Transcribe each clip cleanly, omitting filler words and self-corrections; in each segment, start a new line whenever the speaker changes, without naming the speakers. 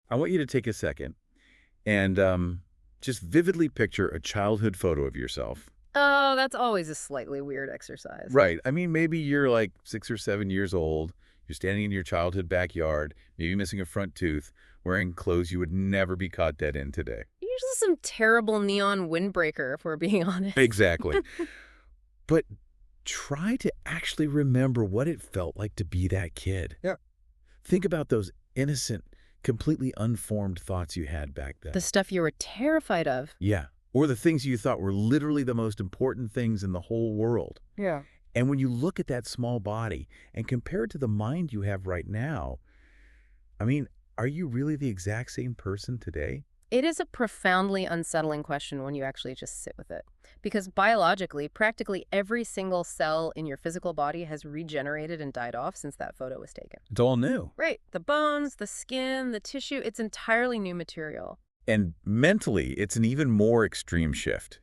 I want you to take a second and just vividly picture a childhood photo of yourself.
Oh, that's always a slightly weird exercise.
Right. I mean, maybe you're like 6 or 7 years old. You're standing in your childhood backyard, maybe missing a front tooth, wearing clothes you would never be caught dead in today.
Usually some terrible neon windbreaker, if we're being honest.
Exactly. But try to actually remember what it felt like to be that kid.
Yeah.
Think about those innocent, completely unformed thoughts you had back
The
then.
stuff you were terrified of.
Yeah. Or the things you thought were literally the most important things in the whole world.
Yeah.
And when you look at that small body and compare it to the mind you have right now, I mean, are you really the exact same person today?
It is a profoundly unsettling question when you actually just sit with it. Because biologically, practically every single cell in your physical body has regenerated and died off since that photo was taken.
It's all new.
Right. The bones, the skin, the tissue, it's entirely new material.
And mentally, it's an even more extreme shift.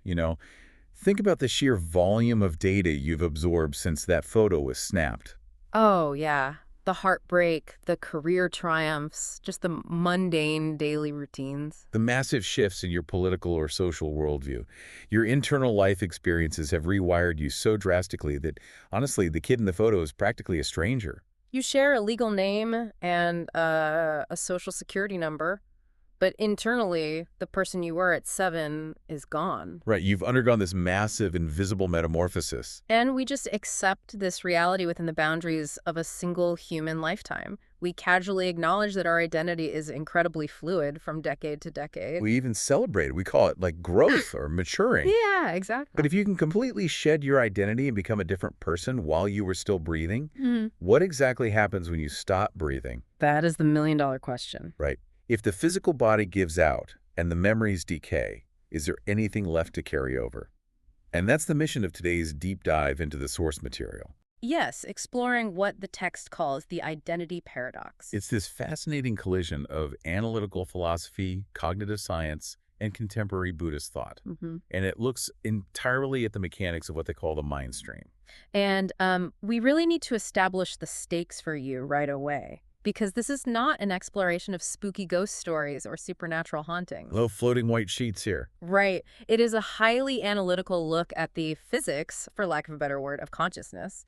Think about the sheer volume of data you've absorbed since that photo was snapped.
Oh, yeah. The heartbreak, the career triumphs, just the mundane daily routines.
The massive shifts in your political or social worldview. Your internal life experiences have rewired you so drastically that, honestly, the kid in the photo is practically a stranger.
You share a legal name and a social security number, but internally, the person you were at 7 is gone.
Right, you've undergone this massive, invisible metamorphosis.
And we just accept this reality within the boundaries of a single human lifetime. We casually acknowledge that our identity is incredibly fluid from decade to decade.
We even celebrate it. We call it like growth or maturing.
Yeah, exactly.
But if you can completely shed your identity and become a different person while you were still breathing, what exactly happens when you stop breathing?
That is the million-dollar question.
Right. If the physical body gives out and the memories decay, is there anything left to carry over? And that's the mission of today's deep dive into the source material.
Yes, exploring what the text calls the identity paradox.
It's this fascinating collision of analytical philosophy, cognitive science, and contemporary Buddhist thought. And it looks entirely at the mechanics of what they call the mind stream.
And we really need to establish the stakes for you right away, because this is not an exploration of spooky ghost stories or supernatural hauntings.
Low floating white sheets here.
Right. It is a highly analytical look at the physics, for lack of a better word, of consciousness.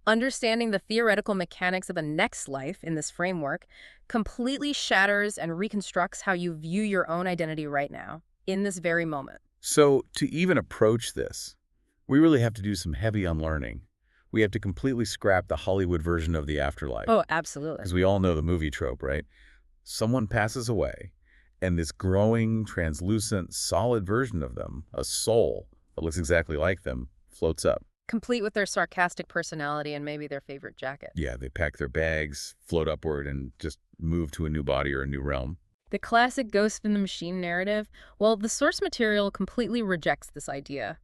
Understanding the theoretical mechanics of a next life in this framework completely shatters and reconstructs how you view your own identity right now, in this very moment.
So to even approach this, we really have to do some heavy unlearning. We have to completely scrap the Hollywood version of the afterlife.
Oh, absolutely.
Because we all know the movie trope, right? Someone passes away, and this growing, translucent, solid version of them, a soul that looks exactly like them, floats up.
Complete with their sarcastic personality and maybe their favorite jacket.
Yeah, they pack their bags, float upward, and just move to a new body or a new realm.
The classic Ghost in the Machine narrative, well, the source material completely rejects this idea.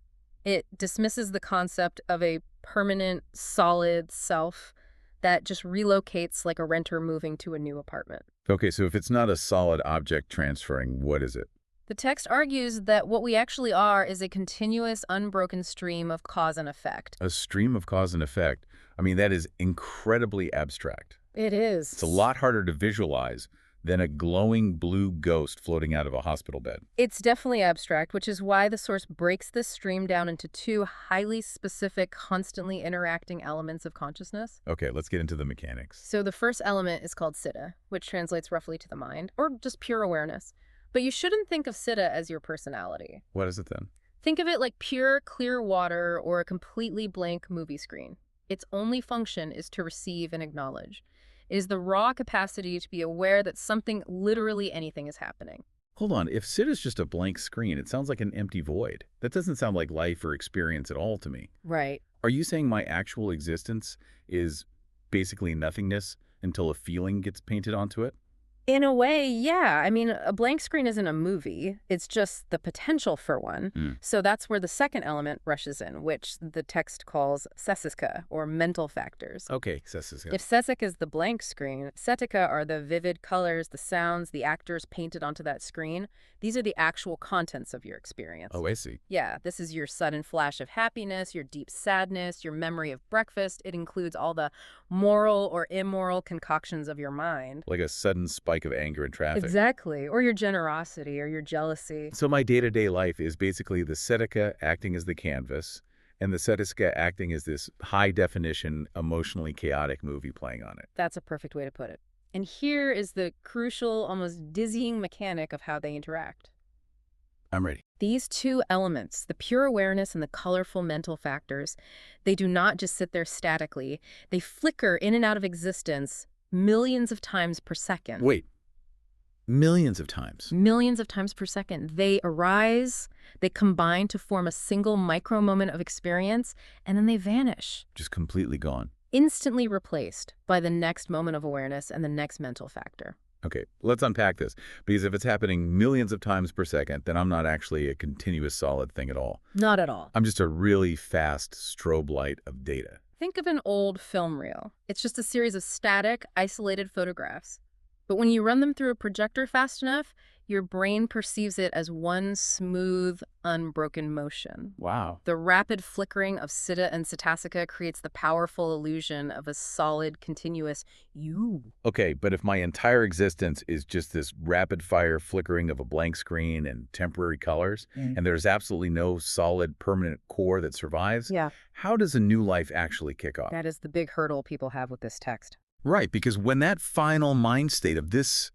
It dismisses the concept of a permanent, solid self that just relocates like a renter moving to a new apartment.
Okay, so if it's not a solid object transferring, what is it?
The text argues that what we actually are is a continuous, unbroken stream of cause and effect.
A stream of cause and effect. I mean, that is incredibly abstract.
It is.
It's a lot harder to visualize than a glowing blue ghost floating out of a hospital bed.
It's definitely abstract, which is why the source breaks this stream down into two highly specific, constantly interacting elements of consciousness.
Okay, let's get into the mechanics.
So the first element is called citta, which translates roughly to the mind, or just pure awareness. But you shouldn't think of citta as your personality.
What is it then?
Think of it like pure, clear water or a completely blank movie screen. Its only function is to receive and acknowledge. It is the raw capacity to be aware that something, literally anything, is happening.
Hold on, if Sid is just a blank screen, it sounds like an empty void. That doesn't sound like life or experience at all to me.
Right.
Are you saying my actual existence is basically nothingness until a feeling gets painted onto it?
In a way, yeah. I mean, a blank screen isn't a movie. It's just the potential for one. So that's where the second element rushes in, which the text calls sesiska, or mental factors.
Okay, sesiska.
If sesic is the blank screen, setika are the vivid colors, the sounds, the actors painted onto that screen. These are the actual contents of your experience.
Oh, I see.
Yeah, this is your sudden flash of happiness, your deep sadness, your memory of breakfast. It includes all the moral or immoral concoctions of your mind.
Like a sudden spike spike of anger in traffic.
Exactly. Or your generosity or your jealousy.
So my day-to-day life is basically the Seneca acting as the canvas, and the Seneca acting as this high-definition, emotionally chaotic movie playing on it.
That's a perfect way to put it. And here is the crucial, almost dizzying mechanic of how they interact.
I'm ready.
These two elements, the pure awareness and the colorful mental factors, they do not just sit there statically. They flicker in and out of existence millions of times per second.
Wait. Millions of times.
Millions of times per second. They arise, they combine to form a single micro moment of experience, and then they vanish.
Just completely gone.
Instantly replaced by the next moment of awareness and the next mental factor.
Okay, let's unpack this. Because if it's happening millions of times per second, then I'm not actually a continuous solid thing at all.
Not at all.
I'm just a really fast strobe light of data.
Think of an old film reel. It's just a series of static, isolated photographs. But when you run them through a projector fast enough, your brain perceives it as one smooth, unbroken motion.
Wow.
The rapid flickering of Siddha and Satasika creates the powerful illusion of a solid, continuous you.
Okay, but if my entire existence is just this rapid-fire flickering of a blank screen and temporary colors, and there's absolutely no solid, permanent core that survives,
Yeah.
how does a new life actually kick off?
That is the big hurdle people have with this text.
Right, because when that final mind state of this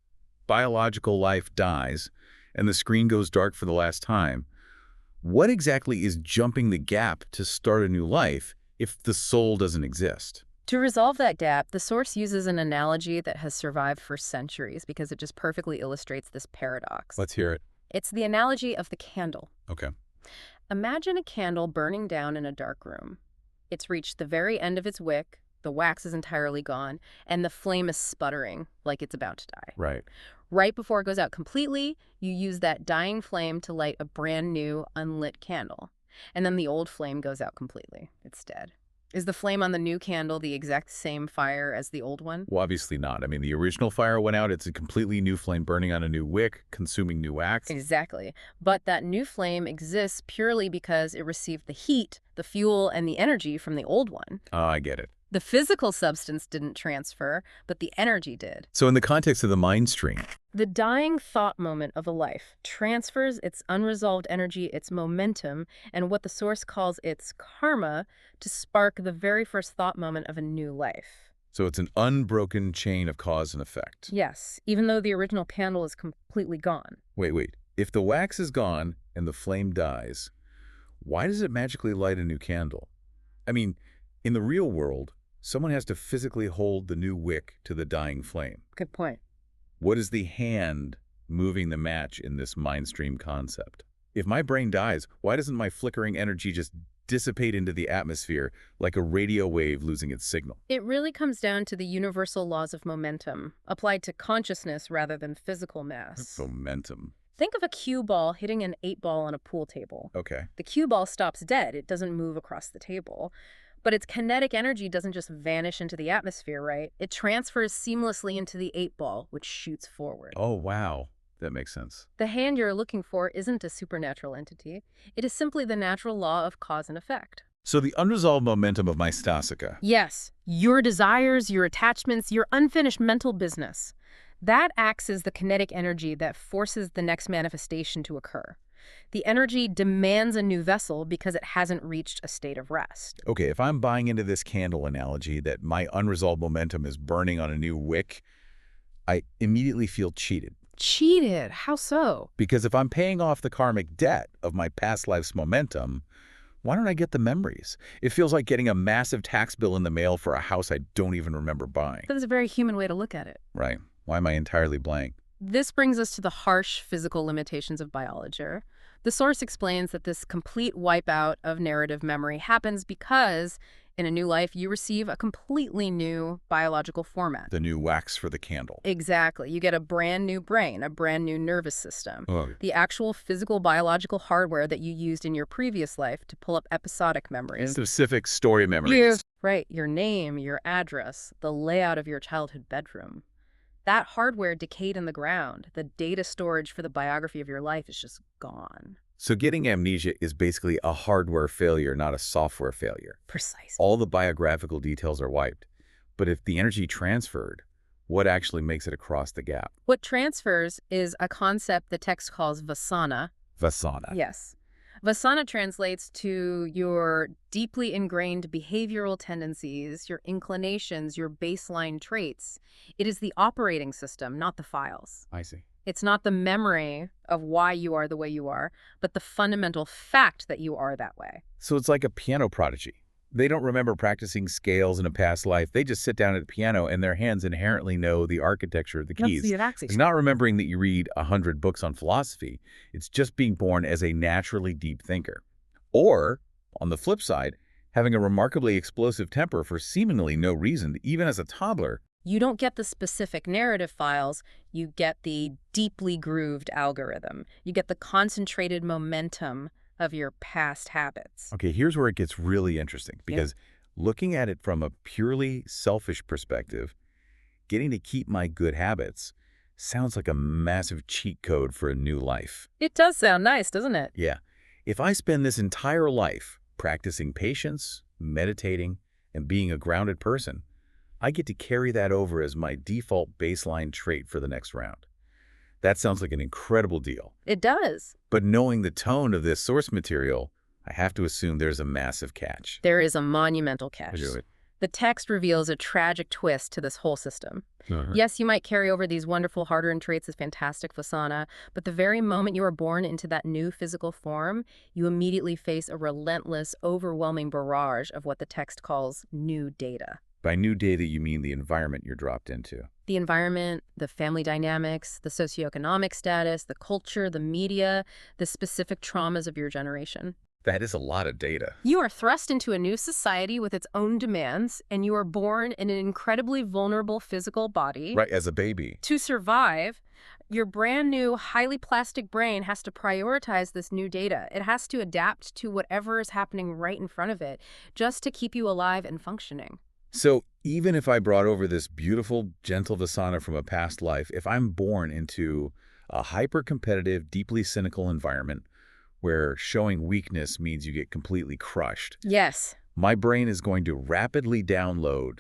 biological life dies and the screen goes dark for the last time, what exactly is jumping the gap to start a new life if the soul doesn't exist?
To resolve that gap, the source uses an analogy that has survived for centuries because it just perfectly illustrates this paradox.
Let's hear it.
It's the analogy of the candle.
Okay.
Imagine a candle burning down in a dark room. It's reached the very end of its wick, the wax is entirely gone, and the flame is sputtering like it's about to die.
Right.
Right before it goes out completely, you use that dying flame to light a brand new, unlit candle. And then the old flame goes out completely. It's dead. Is the flame on the new candle the exact same fire as the old one?
Well, obviously not. I mean, the original fire went out. It's a completely new flame burning on a new wick, consuming new wax.
Exactly. But that new flame exists purely because it received the heat, the fuel, and the energy from the old one.
Oh, I get it.
The physical substance didn't transfer, but the energy did.
So in the context of the mind stream,
The dying thought moment of a life transfers its unresolved energy, its momentum, and what the source calls its karma to spark the very first thought moment of a new life.
so it's an unbroken chain of cause and effect.
Yes, even though the original candle is completely gone.
Wait. If the wax is gone and the flame dies, why does it magically light a new candle? I mean, in the real world, someone has to physically hold the new wick to the dying flame.
Good point.
What is the hand moving the match in this mind stream concept? If my brain dies, why doesn't my flickering energy just dissipate into the atmosphere like a radio wave losing its signal?
It really comes down to the universal laws of momentum, applied to consciousness rather than physical mass.
Momentum.
Think of a cue ball hitting an 8-ball on a pool table.
Okay.
The cue ball stops dead. It doesn't move across the table. But its kinetic energy doesn't just vanish into the atmosphere, right? It transfers seamlessly into the 8-ball, which shoots forward.
Oh, wow. That makes sense.
The hand you're looking for isn't a supernatural entity. It is simply the natural law of cause and effect.
So the unresolved momentum of my stasika.
Yes, your desires, your attachments, your unfinished mental business. That acts as the kinetic energy that forces the next manifestation to occur. The energy demands a new vessel because it hasn't reached a state of rest.
Okay, if I'm buying into this candle analogy that my unresolved momentum is burning on a new wick, I immediately feel cheated.
Cheated? How so?
Because if I'm paying off the karmic debt of my past life's momentum, why don't I get the memories? It feels like getting a massive tax bill in the mail for a house I don't even remember buying.
That's a very human way to look at it.
Right. Why am I entirely blank?
This brings us to the harsh physical limitations of biology. The source explains that this complete wipeout of narrative memory happens because, in a new life, you receive a completely new biological format.
The new wax for the candle.
Exactly. You get a brand new brain, a brand new nervous system.
Oh.
The actual physical biological hardware that you used in your previous life to pull up episodic memories.
Specific story memories.
Yes. Right. Your name, your address, the layout of your childhood bedroom. That hardware decayed in the ground. The data storage for the biography of your life is just gone.
So getting amnesia is basically a hardware failure, not a software failure.
Precisely.
All the biographical details are wiped. But if the energy transferred, What actually makes it across the gap?
What transfers is a concept the text calls vasana.
Vasana.
Yes. Vasana translates to your deeply ingrained behavioral tendencies, your inclinations, your baseline traits. It is the operating system, not the files.
I see.
It's not the memory of why you are the way you are, but the fundamental fact that you are that way.
So it's like a piano prodigy. They don't remember practicing scales in a past life. They just sit down at the piano and their hands inherently know the architecture of the keys. It's not remembering that you read 100 books on philosophy. It's just being born as a naturally deep thinker. Or, on the flip side, having a remarkably explosive temper for seemingly no reason, even as a toddler.
You don't get the specific narrative files, you get the deeply grooved algorithm. You get the concentrated momentum of your past habits.
Okay, here's where it gets really interesting, because looking at it from a purely selfish perspective, getting to keep my good habits sounds like a massive cheat code for a new life.
It does sound nice, doesn't it?
Yeah. If I spend this entire life practicing patience, meditating, and being a grounded person, I get to carry that over as my default baseline trait for the next round. That sounds like an incredible deal.
It does.
But knowing the tone of this source material, I have to assume there's a massive catch.
There is a monumental catch. The text reveals a tragic twist to this whole system. Yes, you might carry over these wonderful hard-earned traits as fantastic vasana, but the very moment you are born into that new physical form, you immediately face a relentless, overwhelming barrage of what the text calls new data.
By new data, you mean the environment you're dropped into.
The environment, the family dynamics, the socioeconomic status, the culture, the media, the specific traumas of your generation.
That is a lot of data.
You are thrust into a new society with its own demands, and you are born in an incredibly vulnerable physical body.
Right, as a baby.
To survive, your brand new, highly plastic brain has to prioritize this new data. It has to adapt to whatever is happening right in front of it, just to keep you alive and functioning.
So even if I brought over this beautiful, gentle Vasana from a past life, if I'm born into a hyper-competitive, deeply cynical environment where showing weakness means you get completely crushed,
yes,
my brain is going to rapidly download,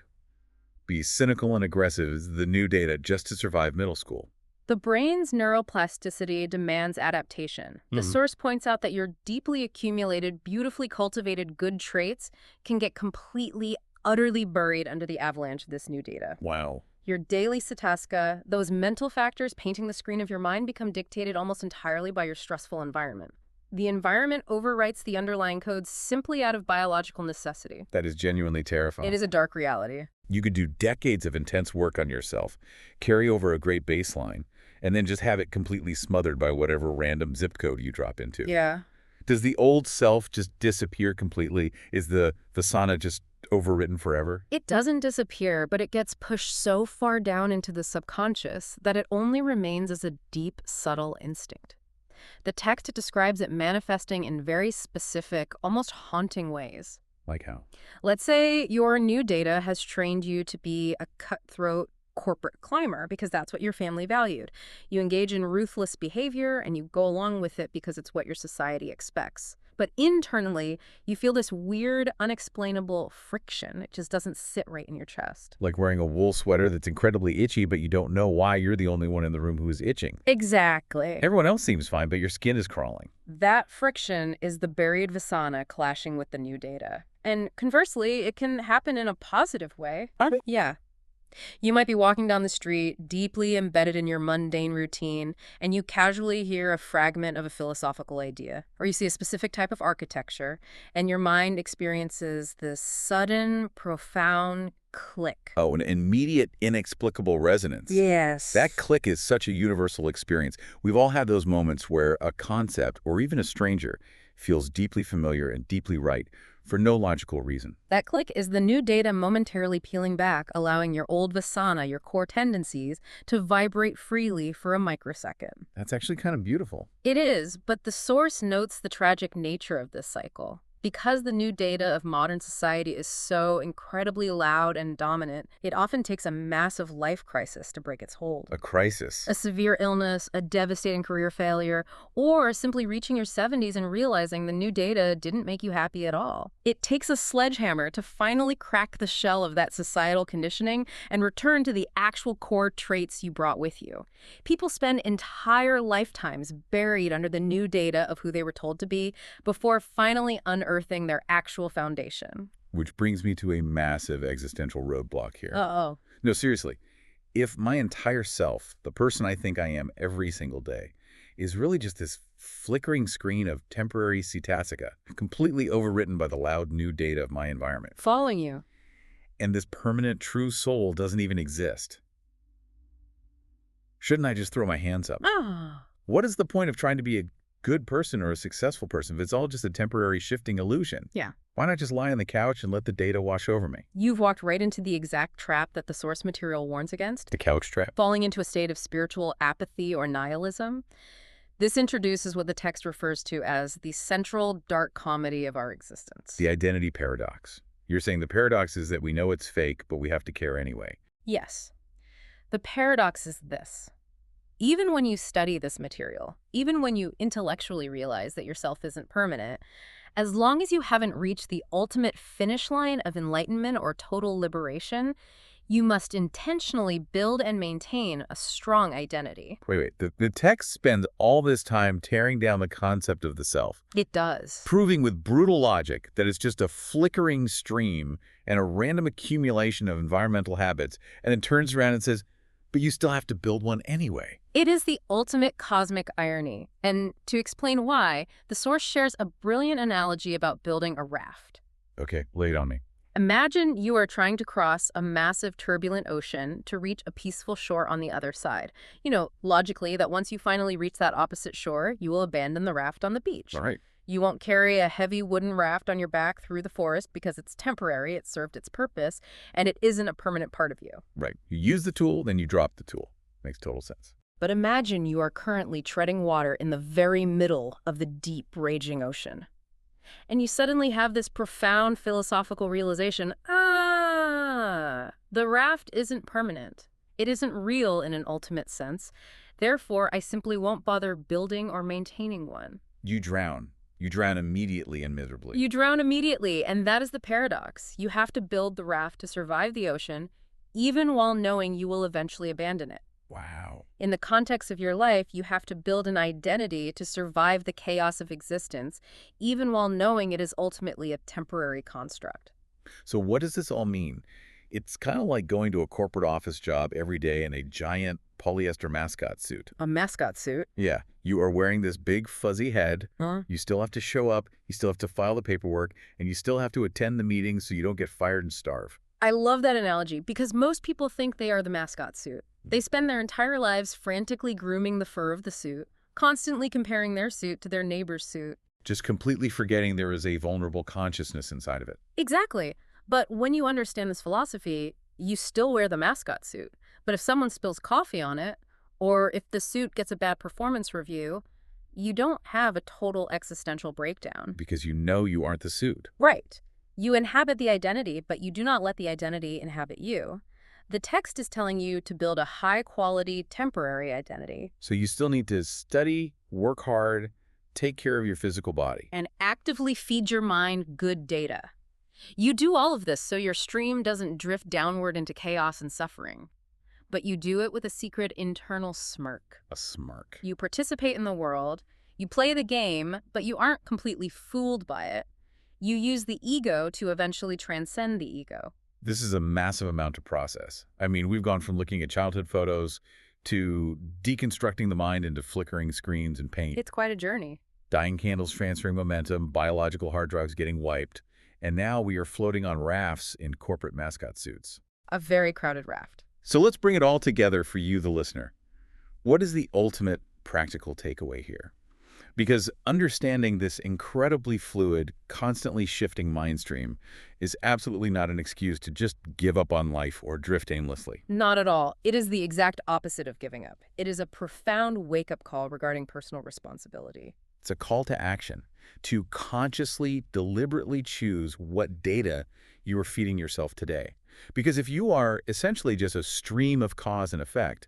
be cynical and aggressive as the new data just to survive middle school.
The brain's neuroplasticity demands adaptation. The source points out that your deeply accumulated, beautifully cultivated good traits can get completely utterly buried under the avalanche of this new data.
Wow.
Your daily satasca, those mental factors painting the screen of your mind, become dictated almost entirely by your stressful environment. The environment overwrites the underlying codes simply out of biological necessity.
That is genuinely terrifying.
It is a dark reality.
You could do decades of intense work on yourself, carry over a great baseline, and then just have it completely smothered by whatever random zip code you drop into.
Yeah.
Does the old self just disappear completely? Is the Vasana just overwritten forever?
It doesn't disappear, but it gets pushed so far down into the subconscious that it only remains as a deep, subtle instinct. The text describes it manifesting in very specific, almost haunting ways.
Like how?
Let's say your new data has trained you to be a cutthroat corporate climber because that's what your family valued. You engage in ruthless behavior and you go along with it because it's what your society expects. But internally, you feel this weird, unexplainable friction. It just doesn't sit right in your chest.
Like wearing a wool sweater that's incredibly itchy, but you don't know why you're the only one in the room who is itching.
Exactly.
Everyone else seems fine, but your skin is crawling.
That friction is the buried Vasana clashing with the new data. And conversely, it can happen in a positive way. Yeah. You might be walking down the street, deeply embedded in your mundane routine, and you casually hear a fragment of a philosophical idea, or you see a specific type of architecture, and your mind experiences this sudden, profound click.
Oh, an immediate, inexplicable resonance.
Yes.
That click is such a universal experience. We've all had those moments where a concept, or even a stranger, feels deeply familiar and deeply right, for no logical reason.
That click is the new data momentarily peeling back, allowing your old Vasana, your core tendencies, to vibrate freely for a microsecond.
That's actually kind of beautiful.
It is, but the source notes the tragic nature of this cycle. Because the new data of modern society is so incredibly loud and dominant, it often takes a massive life crisis to break its hold.
A crisis.
A severe illness, a devastating career failure, or simply reaching your 70s and realizing the new data didn't make you happy at all. It takes a sledgehammer to finally crack the shell of that societal conditioning and return to the actual core traits you brought with you. People spend entire lifetimes buried under the new data of who they were told to be before finally unearthing their actual foundation.
Which brings me to a massive existential roadblock here.
Uh-oh.
No, seriously. If my entire self, the person I think I am every single day, is really just this flickering screen of temporary cetasika, completely overwritten by the loud new data of my environment,
Following you.
and this permanent true soul doesn't even exist, shouldn't I just throw my hands up?
Ah.
What is the point of trying to be a good person or a successful person if it's all just a temporary shifting illusion?
Yeah.
Why not just lie on the couch and let the data wash over me?
You've walked right into the exact trap that the source material warns against.
The couch trap.
Falling into a state of spiritual apathy or nihilism. This introduces what the text refers to as the central dark comedy of our existence.
The identity paradox. You're saying the paradox is that we know it's fake, but we have to care anyway.
Yes. The paradox is this. Even when you study this material, even when you intellectually realize that your self isn't permanent, as long as you haven't reached the ultimate finish line of enlightenment or total liberation, you must intentionally build and maintain a strong identity.
Wait. The text spends all this time tearing down the concept of the self,
It does.
proving with brutal logic that it's just a flickering stream and a random accumulation of environmental habits, and then turns around and says, but you still have to build one anyway.
It is the ultimate cosmic irony. And to explain why, the source shares a brilliant analogy about building a raft.
Okay, lay it on me.
Imagine you are trying to cross a massive turbulent ocean to reach a peaceful shore on the other side. You know, logically, that once you finally reach that opposite shore, you will abandon the raft on the beach.
All right.
You won't carry a heavy wooden raft on your back through the forest because it's temporary, it served its purpose, and it isn't a permanent part of you.
Right. You use the tool, then you drop the tool. Makes total sense.
But imagine you are currently treading water in the very middle of the deep, raging ocean. And you suddenly have this profound philosophical realization, the raft isn't permanent. It isn't real in an ultimate sense. Therefore, I simply won't bother building or maintaining one.
You drown. You drown immediately and miserably.
You drown immediately, and that is the paradox. You have to build the raft to survive the ocean, even while knowing you will eventually abandon it.
Wow.
In the context of your life, you have to build an identity to survive the chaos of existence, even while knowing it is ultimately a temporary construct.
So what does this all mean? It's kind of like going to a corporate office job every day in a giant polyester mascot suit.
A mascot suit?
Yeah, you are wearing this big fuzzy head.
Huh?
You still have to show up, you still have to file the paperwork, and you still have to attend the meetings so you don't get fired and starve.
I love that analogy because most people think they are the mascot suit. They spend their entire lives frantically grooming the fur of the suit, constantly comparing their suit to their neighbor's suit.
Just completely forgetting there is a vulnerable consciousness inside of it.
Exactly. But when you understand this philosophy, you still wear the mascot suit. But if someone spills coffee on it, or if the suit gets a bad performance review, you don't have a total existential breakdown.
Because you know you aren't the suit.
Right. You inhabit the identity, but you do not let the identity inhabit you. The text is telling you to build a high-quality, temporary identity.
So you still need to study, work hard, take care of your physical body.
And actively feed your mind good data. You do all of this so your stream doesn't drift downward into chaos and suffering. But you do it with a secret internal smirk.
A smirk.
You participate in the world, you play the game, but you aren't completely fooled by it. You use the ego to eventually transcend the ego.
This is a massive amount to process. I mean, we've gone from looking at childhood photos to deconstructing the mind into flickering screens and paint.
It's quite a journey.
Dying candles transferring momentum, biological hard drives getting wiped, and now we are floating on rafts in corporate mascot suits.
A very crowded raft.
So let's bring it all together for you, the listener. What is the ultimate practical takeaway here? Because understanding this incredibly fluid, constantly shifting mind stream is absolutely not an excuse to just give up on life or drift aimlessly.
Not at all. It is the exact opposite of giving up. It is a profound wake-up call regarding personal responsibility.
It's a call to action to consciously, deliberately choose what data you are feeding yourself today. Because if you are essentially just a stream of cause and effect,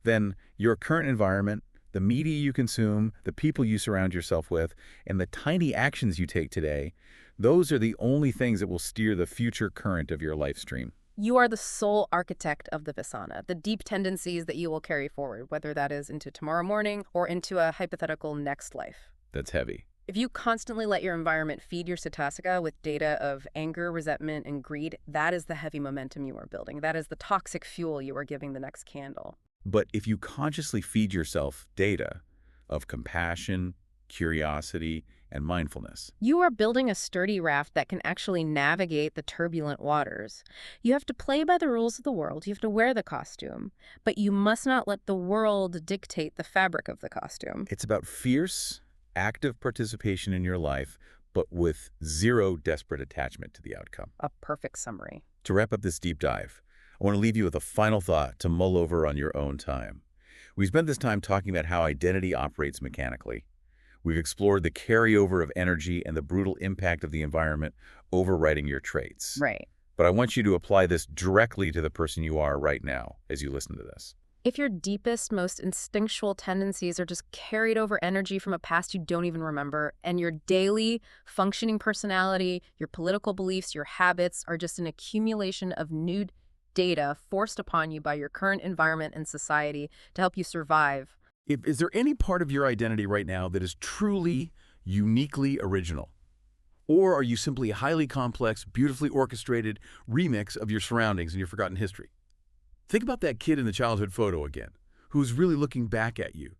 then your current environment, the media you consume, the people you surround yourself with, and the tiny actions you take today, those are the only things that will steer the future current of your life stream.
You are the sole architect of the Visana, the deep tendencies that you will carry forward, whether that is into tomorrow morning or into a hypothetical next life.
That's heavy.
If you constantly let your environment feed your satasika with data of anger, resentment, and greed, that is the heavy momentum you are building. That is the toxic fuel you are giving the next candle.
But if you consciously feed yourself data of compassion, curiosity, and mindfulness,
You are building a sturdy raft that can actually navigate the turbulent waters. You have to play by the rules of the world. You have to wear the costume, but you must not let the world dictate the fabric of the costume.
it's about fierce, active participation in your life, but with zero desperate attachment to the outcome.
A perfect summary.
To wrap up this deep dive, I want to leave you with a final thought to mull over on your own time. We spent this time talking about how identity operates mechanically. We've explored the carryover of energy and the brutal impact of the environment overriding your traits.
Right.
But I want you to apply this directly to the person you are right now as you listen to this.
If your deepest, most instinctual tendencies are just carried over energy from a past you don't even remember, and your daily functioning personality, your political beliefs, your habits are just an accumulation of new data forced upon you by your current environment and society to help you survive.
Is there any part of your identity right now that is truly, uniquely original? Or are you simply a highly complex, beautifully orchestrated remix of your surroundings and your forgotten history? Think about that kid in the childhood photo again, who's really looking back at you.